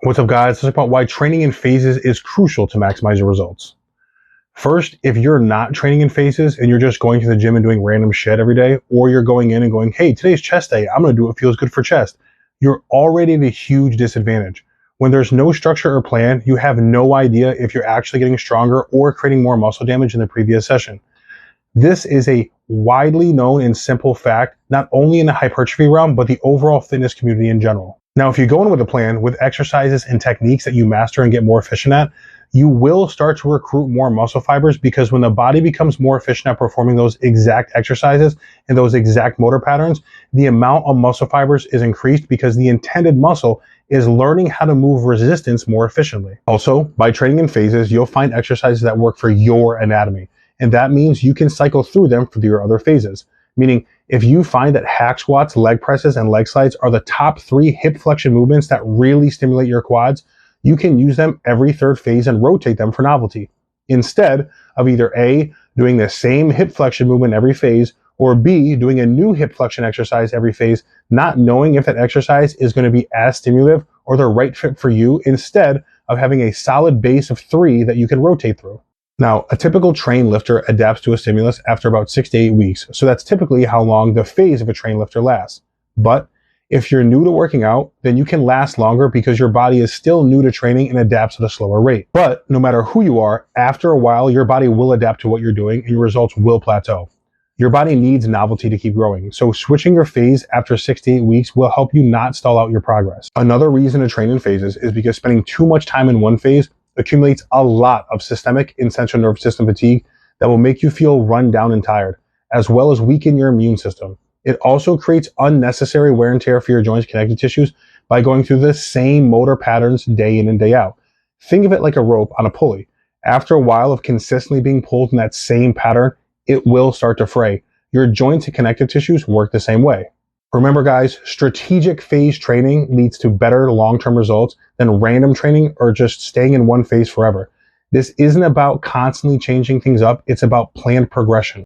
What's up, guys? Let's talk about why training in phases is crucial to maximize your results. First, if you're not training in phases and you're just going to the gym and doing random shit every day, or you're going in and going, hey, today's chest day, I'm going to do what feels good for chest, you're already at a huge disadvantage. When there's no structure or plan, you have no idea if you're actually getting stronger or creating more muscle damage in the previous session. This is a widely known and simple fact, not only in the hypertrophy realm, but the overall fitness community in general. Now, if you go in with a plan with exercises and techniques that you master and get more efficient at, you will start to recruit more muscle fibers, because when the body becomes more efficient at performing those exact exercises and those exact motor patterns, the amount of muscle fibers is increased because the intended muscle is learning how to move resistance more efficiently. Also, by training in phases, you'll find exercises that work for your anatomy. And that means you can cycle through them for your other phases. Meaning, if you find that hack squats, leg presses, and leg slides are the top 3 hip flexion movements that really stimulate your quads, you can use them every third phase and rotate them for novelty. Instead of either A, doing the same hip flexion movement every phase, or B, doing a new hip flexion exercise every phase, not knowing if that exercise is going to be as stimulative or the right fit for you, instead of having a solid base of 3 that you can rotate through. Now, a typical trained lifter adapts to a stimulus after about 6 to 8 weeks, so that's typically how long the phase of a trained lifter lasts. But if you're new to working out, then you can last longer because your body is still new to training and adapts at a slower rate. But no matter who you are, after a while, your body will adapt to what you're doing and your results will plateau. Your body needs novelty to keep growing, so switching your phase after 6 to 8 weeks will help you not stall out your progress. Another reason to train in phases is because spending too much time in one phase accumulates a lot of systemic and central nervous system fatigue that will make you feel run down and tired, as well as weaken your immune system. It also creates unnecessary wear and tear for your joints' connective tissues by going through the same motor patterns day in and day out. Think of it like a rope on a pulley. After a while of consistently being pulled in that same pattern, it will start to fray. Your joints and connective tissues work the same way. Remember, guys, strategic phase training leads to better long-term results than random training or just staying in one phase forever. This isn't about constantly changing things up. It's about planned progression.